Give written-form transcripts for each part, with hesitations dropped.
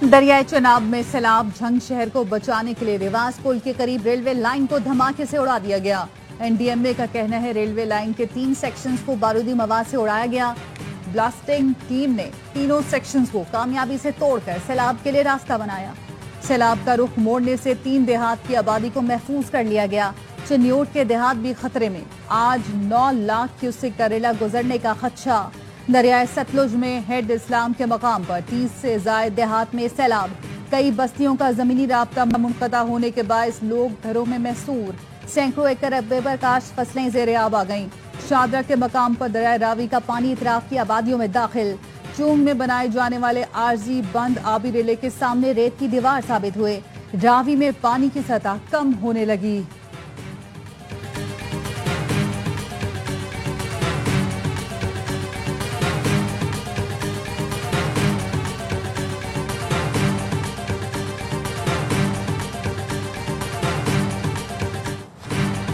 दरियाए चनाब में सैलाब, झंग शहर को बचाने के लिए रिवास पुल के करीब रेलवे लाइन को धमाके से उड़ा दिया गया। एनडीएमए का कहना है रेलवे लाइन के 3 सेक्शंस को बारूदी मवाद से उड़ाया गया। ब्लास्टिंग टीम ने तीनों सेक्शंस को कामयाबी से तोड़कर सैलाब के लिए रास्ता बनाया। सैलाब का रुख मोड़ने से 3 देहात की आबादी को महफूज कर लिया गया। चन्योट के देहात भी खतरे में। आज 9 लाख क्यूसेक करेला गुजरने का खदशा। दरियाए सतलुज में हेड इस्लाम के मकाम पर 30 से ज्यादा देहात में सैलाब। कई बस्तियों का जमीनी राब्ता मुनक़ता होने के बायस लोग घरों में महसूर। सैकड़ों एकड़ बेबरकाश फसलें ज़ेरे आब आ गईं। शादरा के मकाम पर दरियाए रावी का पानी इतराफ की आबादियों में दाखिल। चूंग में बनाए जाने वाले आरजी बंद आबी रेले के सामने रेत की दीवार साबित हुए। रावी में पानी की सतह कम होने लगी।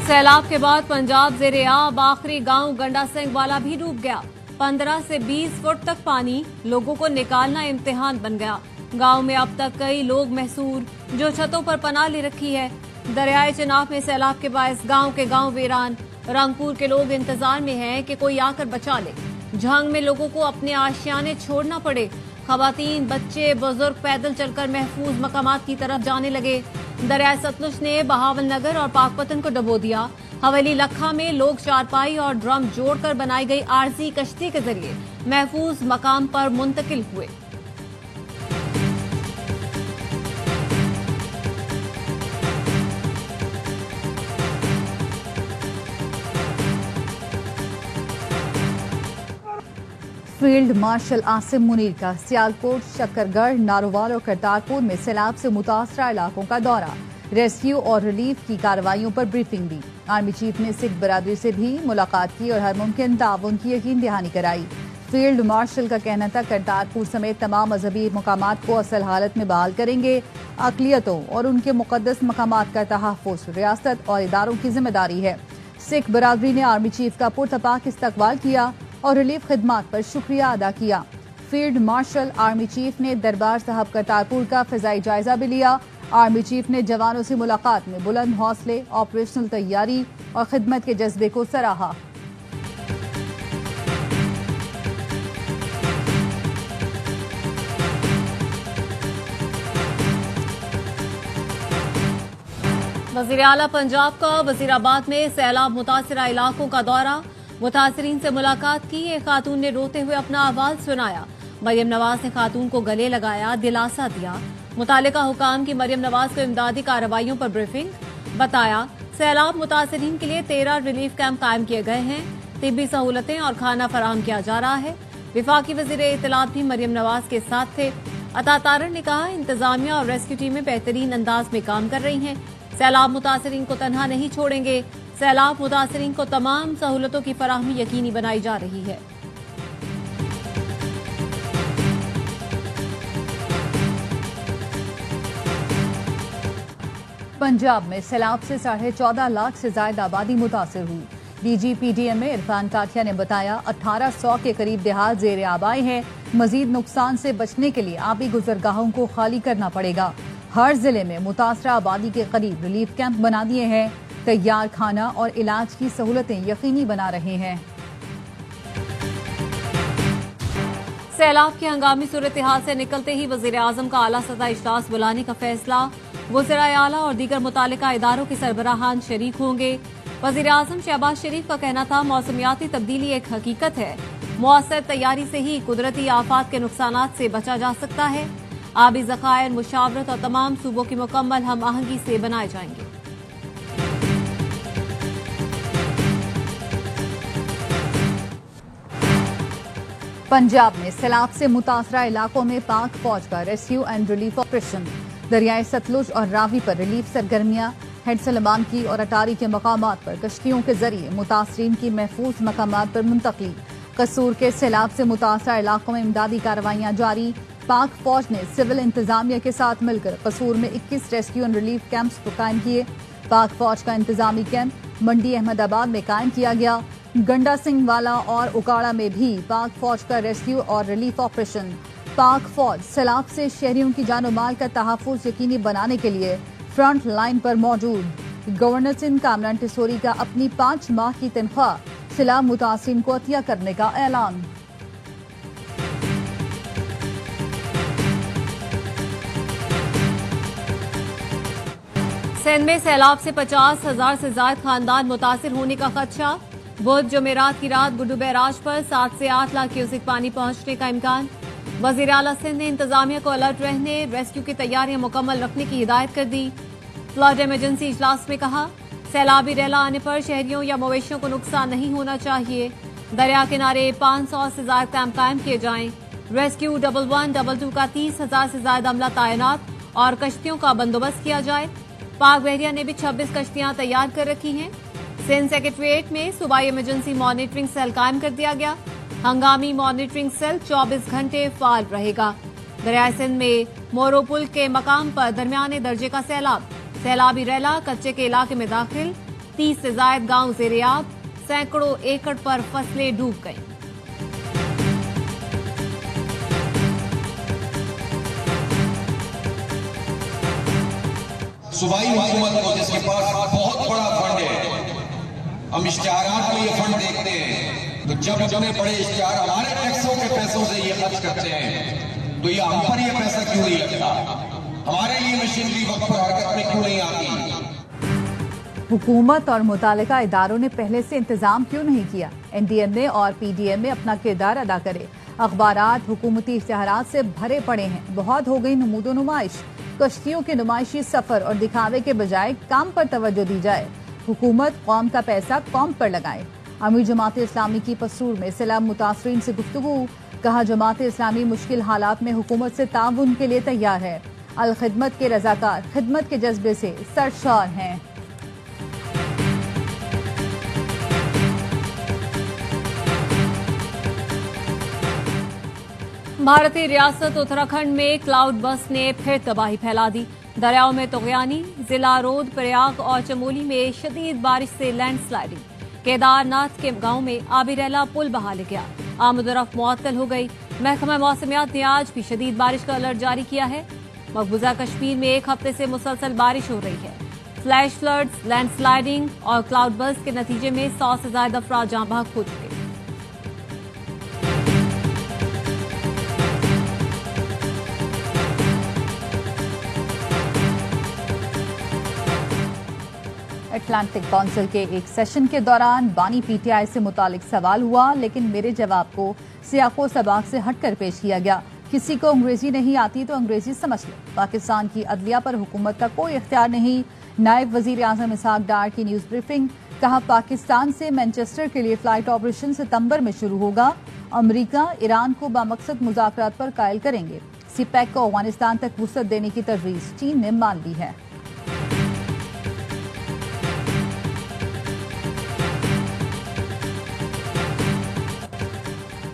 सैलाब के बाद पंजाब ज़ेरे आब। आखिरी गांव गंडा सिंह वाला भी डूब गया। 15 से 20 फुट तक पानी, लोगों को निकालना इम्तिहान बन गया। गांव में अब तक कई लोग महसूर, जो छतों पर पनाह ले रखी है। दरियाए चनाब में सैलाब के बायस गांव के गांव वीरान। रंगपुर के लोग इंतजार में हैं कि कोई आकर बचा ले। झंग में लोगों को अपने आशियाने छोड़ना पड़े। खवातीन, बच्चे, बुजुर्ग पैदल चलकर महफूज मकामात की तरफ जाने लगे। दरियाए सतलुज ने बहावल नगर और पाकपतन को डुबो दिया। हवेली लखा में लोग चारपाई और ड्रम जोड़कर बनाई गई आरजी कश्ती के जरिए महफूज मकाम पर मुंतकिल हुए। फील्ड मार्शल आसिम मुनीर का सियालकोट, शक्करगढ़, नारोवाल और करतारपुर में सैलाब से मुतासरा इलाकों का दौरा। रेस्क्यू और रिलीफ की कार्रवाइयों पर ब्रीफिंग दी। आर्मी चीफ ने सिख बरादरी से भी मुलाकात की और हर मुमकिन ताउन की यकीन दहानी कराई। फील्ड मार्शल का कहना था करतारपुर समेत तमाम मजहबी मकामात को असल हालत में बहाल करेंगे। अक़लियतों और उनके मुक़द्दस मकामात का तहफ़्फ़ुज़ रियासत और इदारों की जिम्मेदारी है। सिख बरादरी ने आर्मी चीफ का पुरतपाक इस्तकबाल किया और रिलीफ खिदमात पर शुक्रिया अदा किया। फील्ड मार्शल आर्मी चीफ ने दरबार साहब करतारपुर का फ़िज़ाई जायजा भी लिया। आर्मी चीफ ने जवानों से मुलाकात में बुलंद हौसले, ऑपरेशनल तैयारी और खिदमत के जज्बे को सराहा। वज़ीर आला पंजाब का वज़ीराबाद में सैलाब मुतासिरा इलाकों का दौरा। मुतासिरीन से मुलाकात की। एक खातून ने रोते हुए अपना आवाज सुनाया। मरियम नवाज ने खातून को गले लगाया, दिलासा दिया। मुतालिका हुकाम की मरियम नवाज को इमदादी कार्रवाइयों पर ब्रीफिंग। बताया सैलाब मुतासिरीन के लिए 13 रिलीफ कैंप कायम किए गए हैं। तिब्बी सहूलतें और खाना फराहम किया जा रहा है। विफाकी वज़ीर इत्तलात भी मरियम नवाज के साथ थे। अता तारर ने कहा इंतजामिया और रेस्क्यू टीमें बेहतरीन अंदाज में काम कर रही हैं। सैलाब मुतासिरीन को तनहा नहीं छोड़ेंगे। सैलाब मुतासिरीन को तमाम सहूलतों की फराहमी यकीनी बनाई जा रही है। पंजाब में सैलाब से 14.5 लाख से ज्यादा आबादी मुतासिर हुई। DGPDMA इरफान काठिया ने बताया 1800 के करीब देहात ज़ेरे आब आए हैं। मजीद नुकसान से बचने के लिए आबी गुजरगाहों को खाली करना पड़ेगा। हर जिले में मुतासरा आबादी के करीब रिलीफ कैंप बना दिए हैं। तैयार खाना और इलाज की सहूलतें यकीनी बना रहे हैं। सैलाब की हंगामी सूरत हाल से निकलते ही वज़ीर आज़म का आला सतह इजलास बुलाने का फैसला। वज़ीर आला और दीगर मुतालिका इदारों के सरबराहान शरीक होंगे। वज़ीर आज़म शहबाज शरीफ का कहना था मौसमियाती तब्दीली एक हकीकत है। मुअस्सर तैयारी से ही कुदरती आफात के नुकसानात से बचा जा सकता है। आबी ज़खायर, मुशावरत और तमाम सूबों की मुकम्मल हम आहंगी से बनाए जाएंगे। पंजाब में सैलाब से मुतासरा इलाकों में पाक फौज का रेस्क्यू एंड रिलीफ ऑपरेशन। दरियाए सतलुज और रावी पर रिलीफ सरगर्मियां। हेड सलमान की और अटारी के मकामात पर कश्तियों के जरिए मुतासरीन की महफूज मकामात पर मुंतकली। कसूर के सैलाब से मुतासरा इलाकों में इमदादी कार्रवाइयां जारी। पाक फौज ने सिविल इंतजामिया के साथ मिलकर कसूर में 21 रेस्क्यू एंड रिलीफ कैंप्स कायम किए। पाक फौज का इंतजामी कैंप मंडी अहमदाबाद में कायम किया गया। गंडा सिंह वाला और उकाड़ा में भी पाक फौज का रेस्क्यू और रिलीफ ऑपरेशन। पाक फौज सैलाब से शहरियों की जान और माल का तहफ्फुज़ यकीनी बनाने के लिए फ्रंट लाइन पर मौजूद। गवर्नर सिंध कामरान टिसोरी का अपनी 5 माह की तनख्वाह सैलाब मुतासिरीन को अतिया करने का ऐलान। सिंध में सैलाब से 50,000 से ज्यादा खानदान मुतासिर होने का खदशा। बुध जुमेरात की रात गुड्डू बैराज पर 7 से 8 लाख क्यूसेक पानी पहुंचने का इम्कान। वजीर आला सिंध ने इंतजामिया को अलर्ट रहने, रेस्क्यू की तैयारियां मुकम्मल रखने की हिदायत कर दी। फ्लड इमरजेंसी इजलास में कहा, सैलाबी रैला आने पर शहरियों या मवेशियों को नुकसान नहीं होना चाहिए। दरिया किनारे 500 से ज्यादा कैंप कायम किए जाएं। रेस्क्यू 11, 22 का 30,000 से ज्यादा अमला तैनात और कश्तियों का बंदोबस्त किया जाए। पाक बहरिया ने भी 26 कश्तियां तैयार कर रखी हैं। सिंध सेक्रेटरिएट में सूबाई इमरजेंसी मॉनिटरिंग सेल कायम कर दिया गया। हंगामी मॉनिटरिंग सेल 24 घंटे फाल रहेगा। दरियाए सिंध में मोरो पुल के मकाम पर दरमियाने दर्जे का सैलाब। सैलाबी रैला कच्चे के इलाके में दाखिल। 30 से ज्यादा गांव ज़ेरे-आब। सैकड़ों एकड़ पर फसलें डूब गईं। सूबाई हुकूमत को, जिसके पास बहुत बड़ा फंड है, हम इश्तिहारात में ये फंड देखते हैं तो जब इतने बड़े इश्तिहार हमारे टैक्सों के पैसों से ये खर्च करते हैं तो ये हम पर ये पैसा क्यों नहीं लगता? हमारे लिए मशीनरी वक्त पर हरकत में क्यों नहीं आती? हुकूमत और मुतालिका इदारों ने पहले से इंतजाम क्यों नहीं किया? NDMA और PDMA अपना किरदार अदा करे। अखबारात हुकूमती इश्तिहारात से भरे पड़े हैं। बहुत हो गई नमूदो नुमाइश। कश्तियों के नुमाइशी सफर और दिखावे के बजाय काम पर तवज्जो दी जाए। हुकूमत कौम का पैसा कौम पर लगाए। अमीर जमात इस्लामी की पसूर में सैलाब मुतासरीन से गुफ्तगू। कहा, जमात इस्लामी मुश्किल हालात में हुकूमत से ताउन के लिए तैयार है। अल खिदमत के रजाकार खिदमत के जज्बे से सरशार हैं। भारतीय रियासत उत्तराखंड में क्लाउड बस्ट ने फिर तबाही फैला दी। दरियाओं में तुगयानी। जिला रोद, प्रयाग और चमोली में शदीद बारिश से लैंडस्लाइडिंग। केदारनाथ के गांव में आबी रैला पुल बहा ले गया। आमदोरफ्त मुअत्तल हो गई। महकमा मौसमियात ने आज भी शदीद बारिश का अलर्ट जारी किया है। मकबूजा कश्मीर में 1 हफ्ते से मुसलसल बारिश हो रही है। फ्लैश फ्लड्स, लैंडस्लाइडिंग और क्लाउड बस्ट के नतीजे में 100 से ज्यादा अफराद जाँ बहक हो चुके। अटलांटिक काउंसिल के एक सेशन के दौरान बानी PTI से मुतालिक सवाल हुआ, लेकिन मेरे जवाब को सियाको सबाक से हटकर पेश किया गया। किसी को अंग्रेजी नहीं आती तो अंग्रेजी समझ लो। पाकिस्तान की अदलिया पर हुकूमत का कोई इख्तियार नहीं। नायब वजीर आजम इसहाक डार की न्यूज ब्रीफिंग। कहा, पाकिस्तान से मैनचेस्टर के लिए फ्लाइट ऑपरेशन सितंबर में शुरू होगा। अमरीका ईरान को बामकसद मुज़ाकरात पर कायल करेंगे। CPEC को अफगानिस्तान तक वुसअत देने की तजवीज़ चीन ने मान ली है।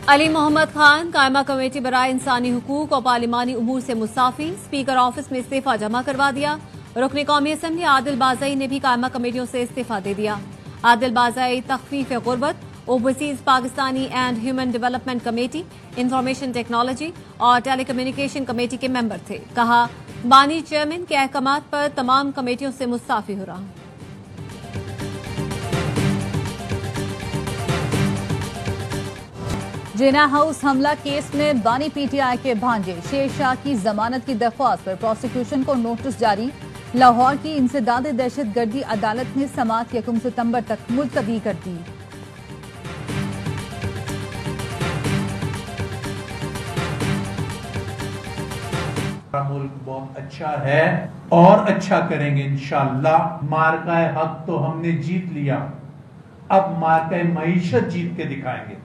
अली मोहम्मद खान कायमा कमेटी बराए इंसानी हुकूक और पार्लिमानी उमूर से मुस्ताफी। स्पीकर ऑफिस में इस्तीफा जमा करवा दिया। रुकन कौमी असम्बली आदिल बाज़ई ने भी कायमा कमेटियों से इस्तीफा दे दिया। आदिल बाज़ई तखफीफ गुर्बत, overseas Pakistani and human development committee, information technology और टेलीकम्युनिकेशन कमेटी के मेंबर थे। कहा, बानी चेयरमैन के अहकामात पर तमाम कमेटियों से मुस्ताफी हो रहा हूं। जिना हाउस हमला केस में बानी PTI के भांजे शेर शाह की जमानत की दरख्वास्त पर प्रोसिक्यूशन को नोटिस जारी। लाहौर की इंसदाद दहशतगर्दी अदालत ने समाअत 1 सितंबर तक मुलतवी कर दी। मुल्क बहुत अच्छा है और अच्छा करेंगे इंशाअल्लाह। मार्का हक तो हमने जीत लिया, अब मार्का मईशत जीत के दिखाएंगे।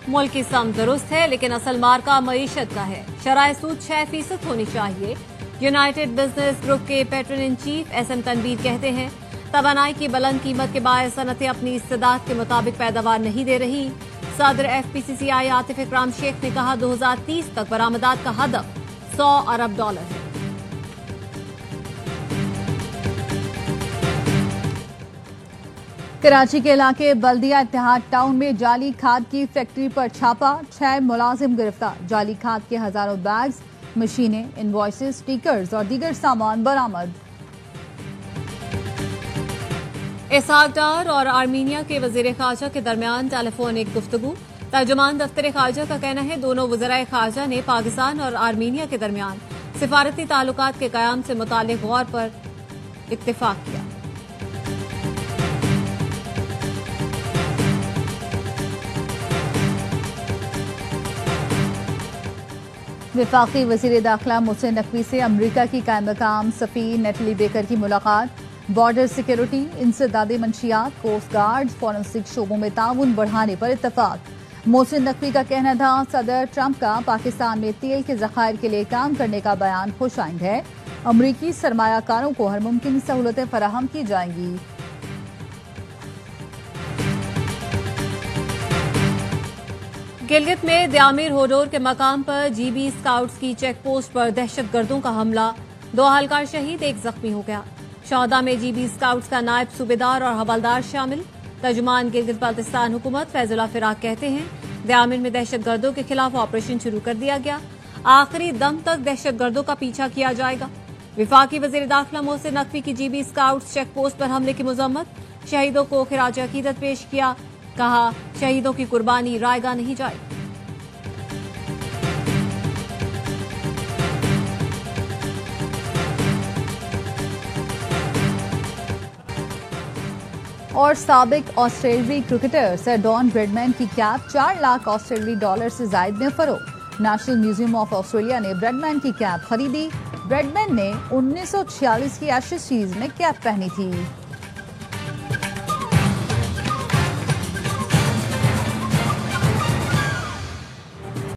मुल्क की सम दुरुस्त है, लेकिन असल मार्का मईशत का है। शराय सूद 6% होनी चाहिए। यूनाइटेड बिजनेस ग्रुप के patron in chief SM Tanveer कहते हैं, तवानाई की बुलंद कीमत के बायस सनतें अपनी इस्तेदाद के मुताबिक पैदावार नहीं दे रही। सदर FPCCI आतिफ इकराम शेख ने कहा, 2030 तक बरामदात का हदफ $100 अरब है। कराची के इलाके बल्दिया इत्तेहाद टाउन में जाली खाद की फैक्ट्री पर छापा, 6 मुलाजिम गिरफ्तार। जाली खाद के हजारों बैग्स, मशीनें, इनवॉइसेस, स्टिकर्स और दीगर सामान बरामद। इसहाक डार और आर्मीनिया के वजीर खारजा के दरमियान टेलीफोनिक गुफ्तगू। तर्जुमान दफ्तर खारजा का कहना है दोनों वज़राए खारजा ने पाकिस्तान और आर्मीनिया के दरमियान सिफारती ताल्लुकात के क़याम से मुताल्लिक़ गौर पर इत्तिफाक किया। वफाकी वज़ीर दाखिला मोहसिन नकवी से अमरीका की कायम मकाम सफ़ीर नेटली बेकर की मुलाकात। बॉर्डर सिक्योरिटी, इंसदादी मंशियात, कोस्ट गार्ड, फॉरेंसिक शोबों में ताउन बढ़ाने पर इत्तफाक। मोहसिन नकवी का कहना था सदर ट्रंप का पाकिस्तान में तेल के ज़खायर के लिए काम करने का बयान खुशाइंद है। अमरीकी सरमायाकारों को हर मुमकिन सहूलतें फराहम की जाएंगी। गिलगित में द्यामिर होडोर के मकाम पर जीबी स्काउट्स की चेक पोस्ट पर दहशतगर्दों का हमला, 2 अहलकार शहीद, 1 जख्मी हो गया। शौदा में जीबी स्काउट्स का नायब सूबेदार और हवलदार शामिल। तर्जुमान गिलगित बाल्तिस्तान हुकूमत फैजुल्लाह फिराक कहते हैं द्यामिर में दहशतगर्दों के खिलाफ ऑपरेशन शुरू कर दिया गया, आखिरी दम तक दहशतगर्दों का पीछा किया जाएगा। विफाकी वजीर दाखिला मोहसिन नकवी की जीबी स्काउट्स चेक पोस्ट पर हमले की मजम्मत, शहीदों को खिराज अकीदत पेश किया, कहा शहीदों की कुर्बानी रायगा नहीं जाएगी। और साबिक ऑस्ट्रेलियाई क्रिकेटर सर डॉन ब्रैडमैन की कैप 4 लाख ऑस्ट्रेलियाई डॉलर से जायद में फरोख्त। नेशनल म्यूजियम ऑफ ऑस्ट्रेलिया ने ब्रैडमैन की कैप खरीदी। ब्रैडमैन ने 1946 की एशेज सीरीज में कैप पहनी थी।